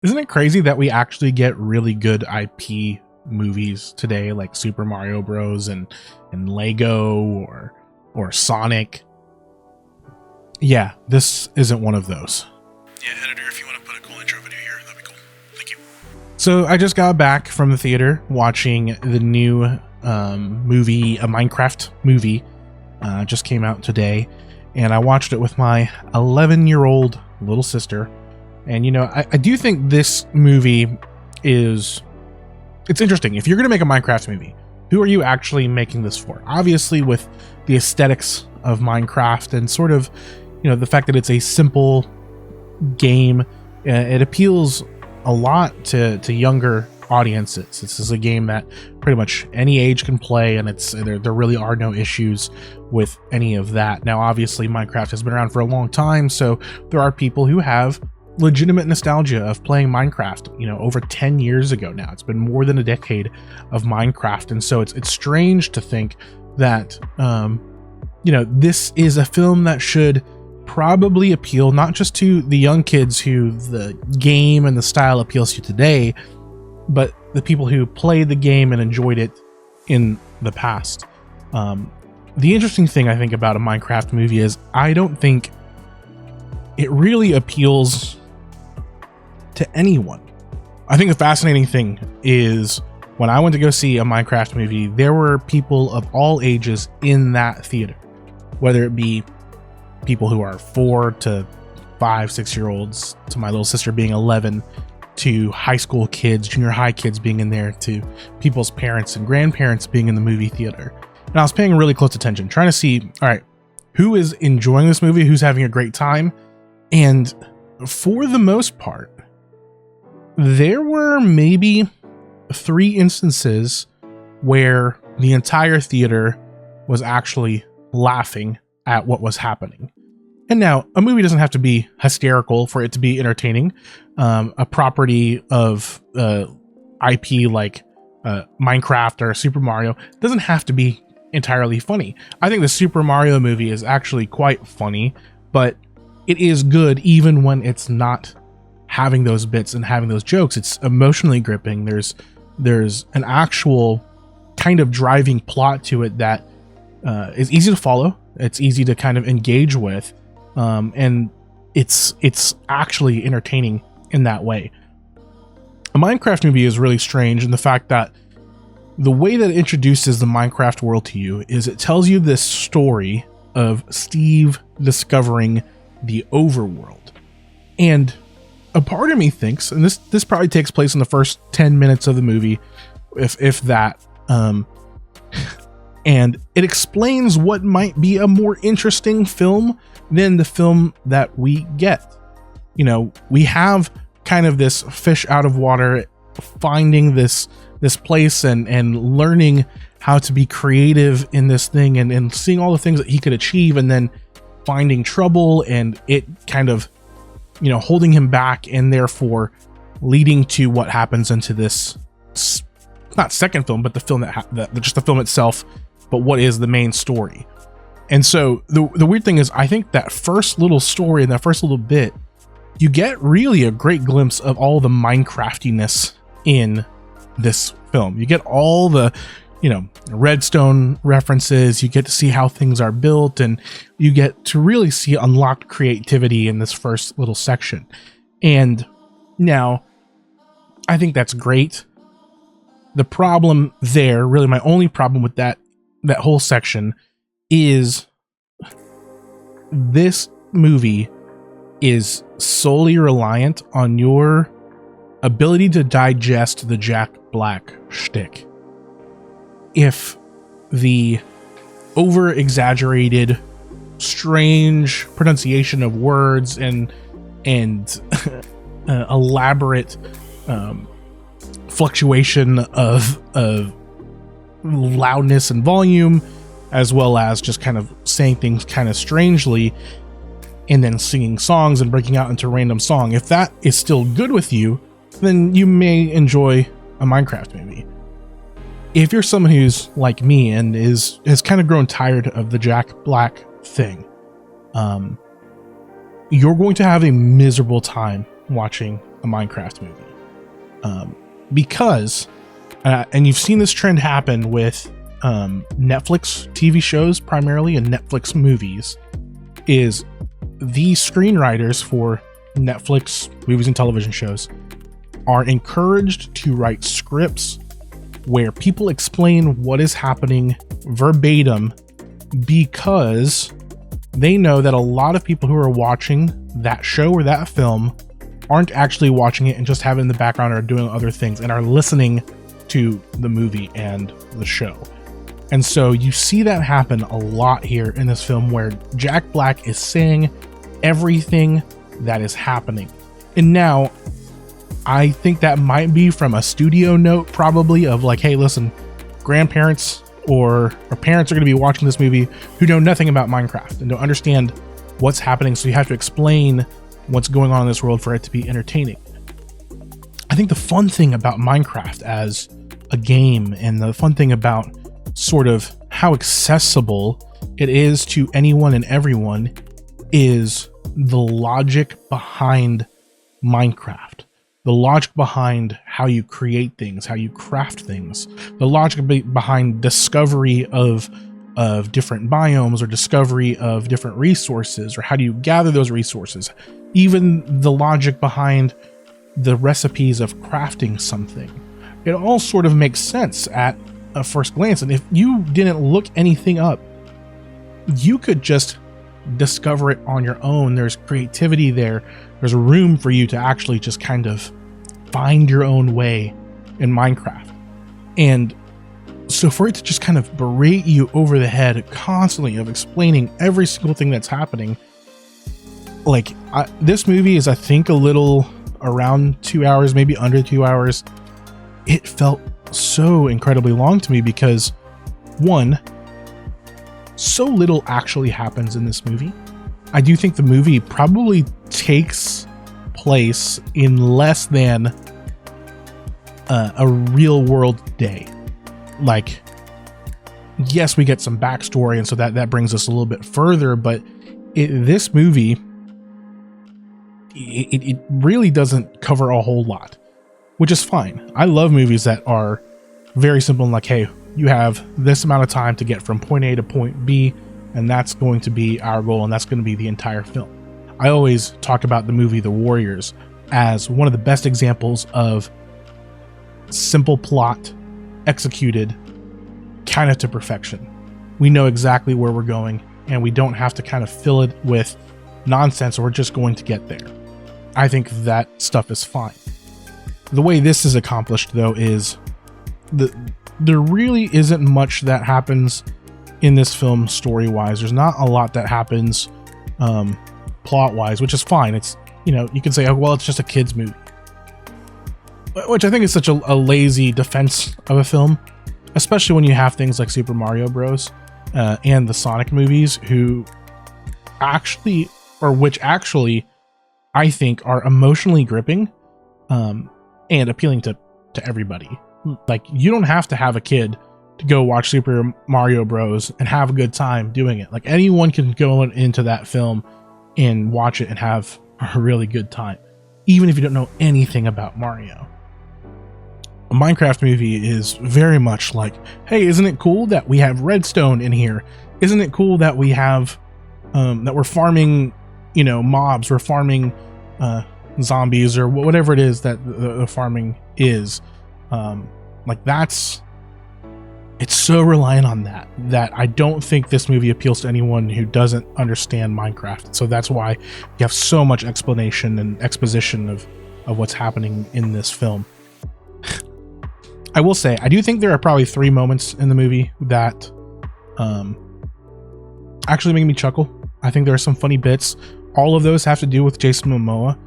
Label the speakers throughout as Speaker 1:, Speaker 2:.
Speaker 1: Isn't it crazy that we actually get really good IP movies today, like Super Mario Bros. And Lego or Sonic? Yeah, this isn't one of those.
Speaker 2: Yeah, editor, if you want to put a cool intro video here, that'd be cool. Thank you.
Speaker 1: So I just got back from the theater watching the new movie, a Minecraft movie, just came out today, and I watched it with my 11-year-old little sister. And you know, I do think this movie it's interesting. If you're going to make a Minecraft movie, who are you actually making this for? Obviously, with the aesthetics of Minecraft and sort of, you know, the fact that it's a simple game, it appeals a lot to younger audiences. This is a game that pretty much any age can play, and there really are no issues with any of that. Now, obviously, Minecraft has been around for a long time, so there are people who have legitimate nostalgia of playing Minecraft, you know, over 10 years ago now. It's been more than a decade of Minecraft, and so it's strange to think that you know, this is a film that should probably appeal not just to the young kids who the game and the style appeals to today, but the people who played the game and enjoyed it in the past. The interesting thing I think about a Minecraft movie is I don't think it really appeals to anyone. I think the fascinating thing is when I went to go see a Minecraft movie, there were people of all ages in that theater, whether it be people who are 4 to 5, 6-year-olds, to my little sister being 11, to high school kids, junior high kids being in there, to people's parents and grandparents being in the movie theater. And I was paying really close attention, trying to see, all right, who is enjoying this movie, who's having a great time. And for the most part, there were maybe 3 instances where the entire theater was actually laughing at what was happening. And now, a movie doesn't have to be hysterical for it to be entertaining. A property of IP like Minecraft or Super Mario doesn't have to be entirely funny. I think the Super Mario movie is actually quite funny, but it is good even when it's not having those bits and having those jokes. It's emotionally gripping. There's an actual kind of driving plot to it that is easy to follow. It's easy to kind of engage with, and it's actually entertaining in that way. A Minecraft movie is really strange in the fact that the way that it introduces the Minecraft world to you is it tells you this story of Steve discovering the overworld. And a part of me thinks, and this probably takes place in the first 10 minutes of the movie, if that, and it explains what might be a more interesting film than the film that we get. You know, we have kind of this fish out of water finding this place and learning how to be creative in this thing and seeing all the things that he could achieve, and then finding trouble and it kind of, you know, holding him back, and therefore leading to what happens into this, not second film, but the film that just the film itself, but what is the main story. And so the weird thing is, I think that first little story and that first little bit, you get really a great glimpse of all the Minecraftiness in this film. You get all the, you know, redstone references, you get to see how things are built, and you get to really see unlocked creativity in this first little section. And now, I think that's great. The problem there, really my only problem with that whole section, is this movie is solely reliant on your ability to digest the Jack Black shtick. If the over-exaggerated, strange pronunciation of words and elaborate fluctuation of loudness and volume, as well as just kind of saying things kind of strangely, and then singing songs and breaking out into random song, if that is still good with you, then you may enjoy a Minecraft movie. If you're someone who's like me and has kind of grown tired of the Jack Black thing, you're going to have a miserable time watching a Minecraft movie. Because, and you've seen this trend happen with Netflix TV shows primarily and Netflix movies, is the screenwriters for Netflix movies and television shows are encouraged to write scripts where people explain what is happening verbatim, because they know that a lot of people who are watching that show or that film aren't actually watching it and just have it in the background or doing other things and are listening to the movie and the show. And so you see that happen a lot here in this film, where Jack Black is saying everything that is happening. And now I think that might be from a studio note, probably, of like, hey, listen, grandparents or parents are going to be watching this movie who know nothing about Minecraft and don't understand what's happening. So you have to explain what's going on in this world for it to be entertaining. I think the fun thing about Minecraft as a game, and the fun thing about sort of how accessible it is to anyone and everyone, is the logic behind Minecraft. The logic behind how you create things, how you craft things, the logic behind discovery of different biomes, or discovery of different resources, or how do you gather those resources, even the logic behind the recipes of crafting something. It all sort of makes sense at a first glance. And if you didn't look anything up, you could just discover it on your own. There's creativity there. There's room for you to actually just kind of find your own way in Minecraft. And so for it to just kind of berate you over the head constantly of explaining every single thing that's happening, like, this movie is, I think, a little around 2 hours, maybe under 2 hours. It felt so incredibly long to me because, one, so little actually happens in this movie. I do think the movie probably takes place in less than a real world day. Like, yes, we get some backstory, and so that brings us a little bit further, but this movie, it really doesn't cover a whole lot, which is fine. I love movies that are very simple and like, hey, you have this amount of time to get from point A to point B, and that's going to be our goal, and that's going to be the entire film. I always talk about the movie The Warriors as one of the best examples of simple plot executed kind of to perfection. We know exactly where we're going, and we don't have to kind of fill it with nonsense, or we're just going to get there. I think that stuff is fine. The way this is accomplished, though, is there really isn't much that happens in this film story-wise. There's not a lot that happens plot-wise, which is fine. It's, you can say, oh, well, it's just a kid's movie, which I think is such a lazy defense of a film, especially when you have things like Super Mario Bros. And the Sonic movies, which actually I think are emotionally gripping and appealing to everybody. Like, you don't have to have a kid to go watch Super Mario Bros. And have a good time doing it. Like, anyone can go into that film and watch it and have a really good time, even if you don't know anything about Mario. A Minecraft movie is very much like, hey, isn't it cool that we have redstone in here? Isn't it cool that we have that we're farming, mobs, we're farming zombies, or whatever it is that the farming is. It's so reliant on that I don't think this movie appeals to anyone who doesn't understand Minecraft. So that's why you have so much explanation and exposition of what's happening in this film. I will say, I do think there are probably 3 moments in the movie that actually make me chuckle. I think there are some funny bits. All of those have to do with Jason Momoa.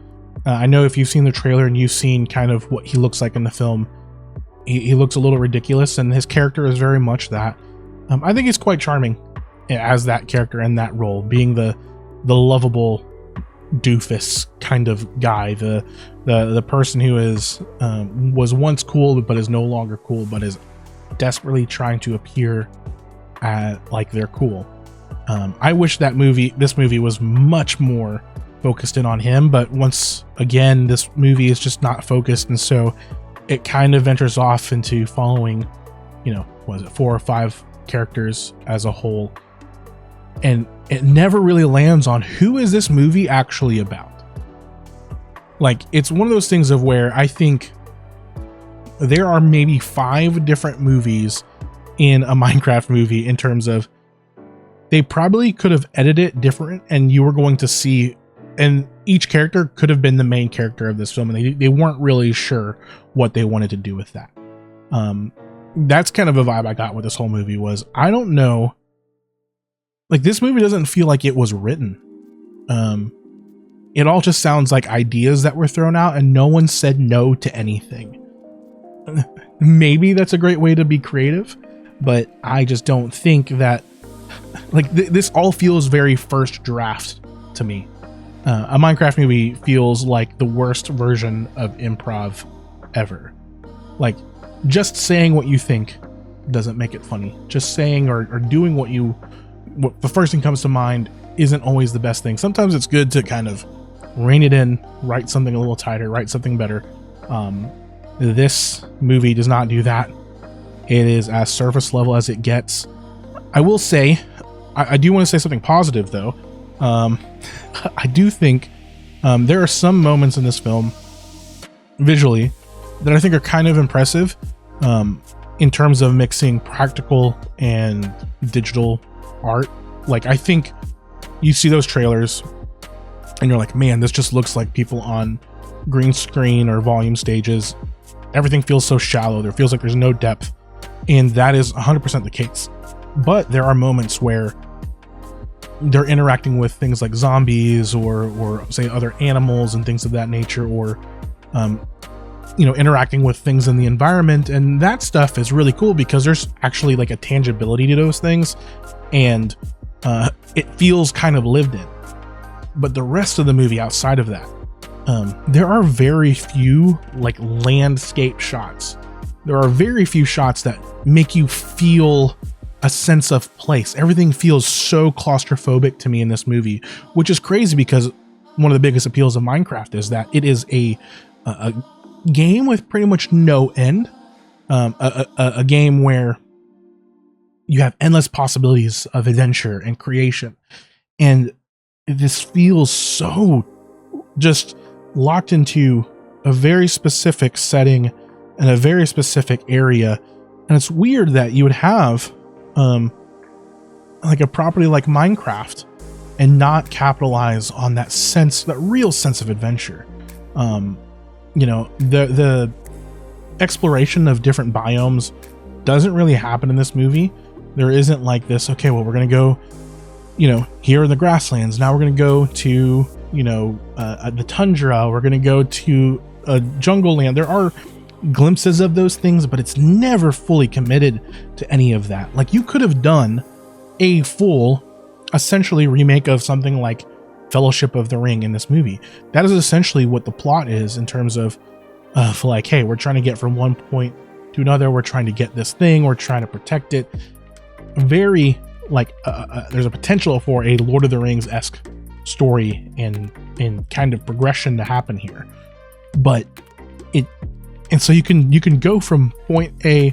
Speaker 1: I know if you've seen the trailer and you've seen kind of what he looks like in the film, he looks a little ridiculous, and his character is very much that. I think he's quite charming as that character in that role, being the lovable doofus kind of guy, the person who was once cool but is no longer cool, but is desperately trying to appear like they're cool. I wish this movie was much more focused in on him. But once again, this movie is just not focused, and so it kind of ventures off into following, was it 4 or 5 characters as a whole, and it never really lands on who is this movie actually about. Like, it's one of those things of where I think there are maybe 5 different movies in a Minecraft movie in terms of they probably could have edited it different, and you were going to see, and each character could have been the main character of this film, and they weren't really sure what they wanted to do with that. That's kind of a vibe I got with this whole movie. Was, I don't know, like, this movie doesn't feel like it was written. It all just sounds like ideas that were thrown out, and no one said no to anything. Maybe that's a great way to be creative, but I just don't think that, like, this all feels very first draft to me. A Minecraft movie feels like the worst version of improv ever. Like, just saying what you think doesn't make it funny. Just saying or doing what the first thing comes to mind isn't always the best thing. Sometimes it's good to kind of rein it in, write something a little tighter, write something better. This movie does not do that. It is as surface level as it gets. I will say, I do want to say something positive though. I do think there are some moments in this film visually that I think are kind of impressive, in terms of mixing practical and digital art. Like, I think you see those trailers and you're like, man, this just looks like people on green screen or volume stages. Everything feels so shallow. There feels like there's no depth, and that is 100% the case. But there are moments where they're interacting with things like zombies or say other animals and things of that nature, or interacting with things in the environment, and that stuff is really cool because there's actually like a tangibility to those things, and it feels kind of lived in. But the rest of the movie outside of that, there are very few like landscape shots. There are very few shots that make you feel a sense of place. Everything feels so claustrophobic to me in this movie, which is crazy because one of the biggest appeals of Minecraft is that it is a game with pretty much no end. A game where you have endless possibilities of adventure and creation. And this feels so just locked into a very specific setting and a very specific area. And it's weird that you would have like a property like Minecraft and not capitalize on that sense, that real sense of adventure. The exploration of different biomes doesn't really happen in this movie. There isn't like this, okay, well, we're going to go, here in the grasslands. Now we're going to go to, the tundra. We're going to go to a jungle land. There are glimpses of those things, but it's never fully committed to any of that. Like, you could have done a full, essentially, remake of something like Fellowship of the Ring in this movie. That is essentially what the plot is in terms of like, hey, we're trying to get from one point to another. We're trying to get this thing. We're trying to protect it. Very like there's a potential for a Lord of the Rings-esque story and kind of progression to happen here, but and so you can go from point A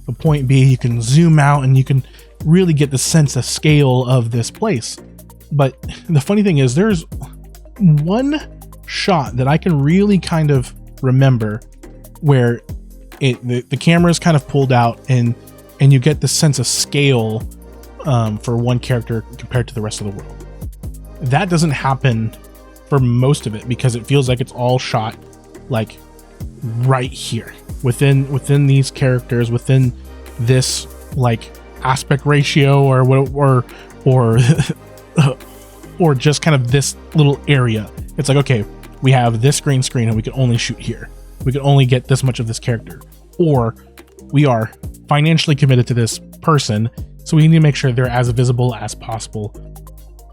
Speaker 1: to point B. You can zoom out and you can really get the sense of scale of this place. But the funny thing is, there's one shot that I can really kind of remember where the camera is kind of pulled out and you get the sense of scale for one character compared to the rest of the world. That doesn't happen for most of it because it feels like it's all shot like right here within these characters, within this like aspect ratio or or just kind of this little area. It's like, okay, we have this green screen and we can only shoot here. We can only get this much of this character, or we are financially committed to this person, so we need to make sure they're as visible as possible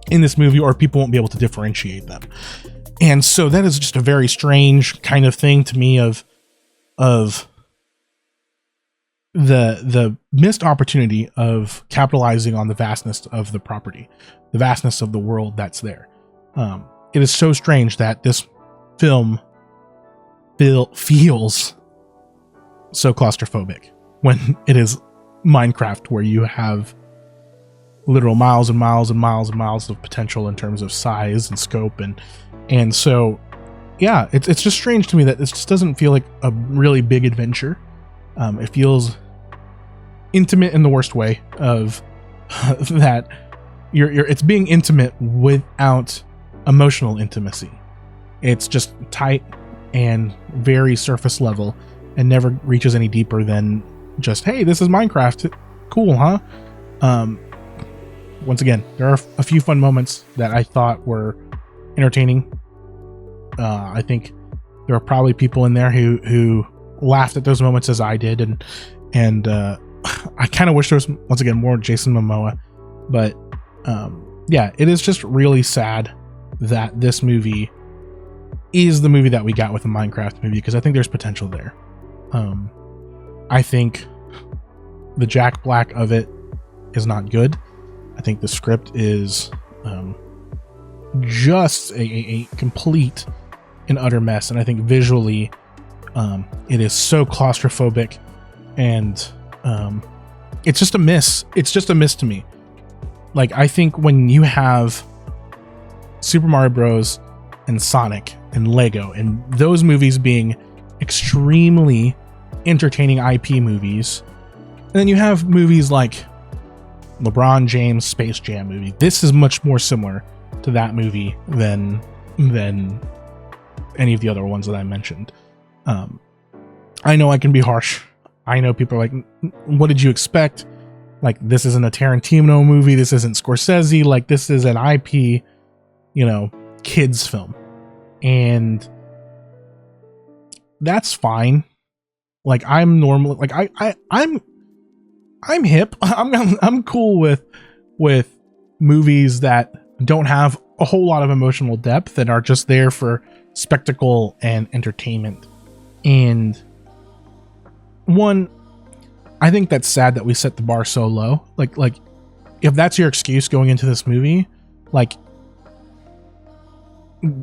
Speaker 1: in this movie, or people won't be able to differentiate them. And so that is just a very strange kind of thing to me of the missed opportunity of capitalizing on the vastness of the property, the vastness of the world that's there. it is so strange that this film feels so claustrophobic when it is Minecraft, where you have literal miles and miles and miles and miles of potential in terms of size and scope, and so yeah, it's just strange to me that this just doesn't feel like a really big adventure. It feels intimate in the worst way of that it's being intimate without emotional intimacy. It's just tight and very surface level and never reaches any deeper than just, hey, this is Minecraft, cool, huh? Once again, there are a few fun moments that I thought were entertaining. I think there are probably people in there who laughed at those moments as I did, and I kind of wish there was, once again, more Jason Momoa, but yeah, it is just really sad that this movie is the movie that we got with the Minecraft movie, because I think there's potential there. I think the Jack Black of it is not good. I think the script is just a complete and utter mess, and I think visually it is so claustrophobic, and it's just a miss. It's just a miss to me. Like, I think when you have Super Mario Bros. And Sonic and Lego, and those movies being extremely entertaining IP movies, and then you have movies like LeBron James Space Jam movie, this is much more similar to that movie than any of the other ones that I mentioned. I know I can be harsh. I know people are like, what did you expect? Like, this isn't a Tarantino movie, this isn't Scorsese, like, this is an IP, kids film, and that's fine. Like, I'm normal, like I'm hip. I'm cool with movies that don't have a whole lot of emotional depth and are just there for spectacle and entertainment. And I think that's sad that we set the bar so low. Like if that's your excuse going into this movie, like,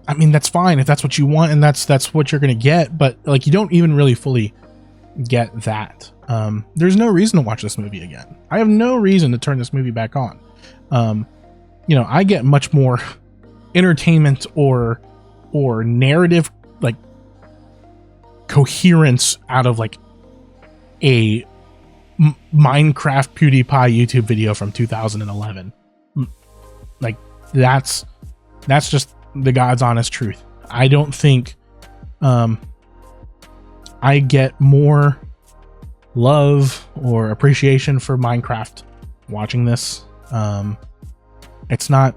Speaker 1: I mean, that's fine if that's what you want and that's what you're gonna get, but like, you don't even really fully get that. There's no reason to watch this movie again. I have no reason to turn this movie back on. I get much more entertainment or narrative, like, coherence out of like a Minecraft PewDiePie YouTube video from 2011. Like, that's just the God's honest truth. I don't think I get more love or appreciation for Minecraft watching this. It's not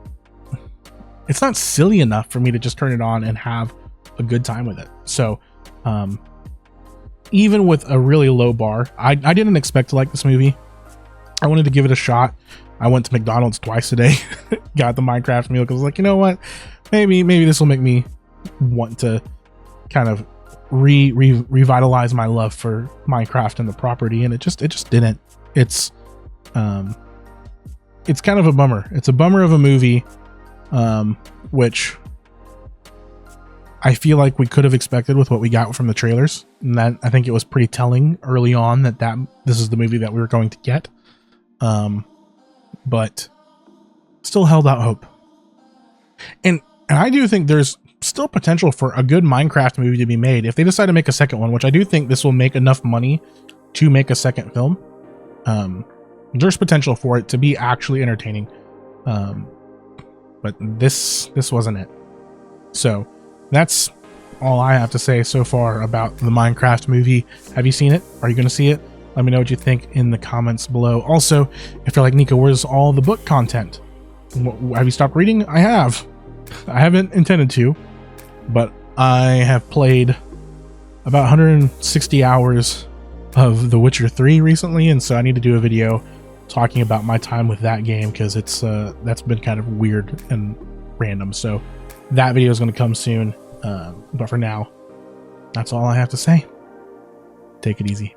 Speaker 1: silly enough for me to just turn it on and have a good time with it. So even with a really low bar, I didn't expect to like this movie. I wanted to give it a shot. I went to McDonald's twice today, got the Minecraft meal, because I was like, you know what, maybe this will make me want to kind of revitalize my love for Minecraft and the property, and it just didn't. It's kind of a bummer. It's a bummer of a movie, which I feel like we could have expected with what we got from the trailers, and that I think it was pretty telling early on that this is the movie that we were going to get. But still held out hope, and I do think there's still potential for a good Minecraft movie to be made if they decide to make a second one, which I do think this will make enough money to make a second film. There's potential for it to be actually entertaining, but this wasn't it. So that's all I have to say so far about the Minecraft movie. Have you seen it? Are you going to see it? Let me know what you think in the comments below. Also, if you're like, Nico, where's all the book content? Have you stopped reading? I have. I haven't intended to, but I have played about 160 hours of The Witcher 3 recently, and so I need to do a video talking about my time with that game, because it's that's been kind of weird and random. So that video is going to come soon, but for now, that's all I have to say. Take it easy.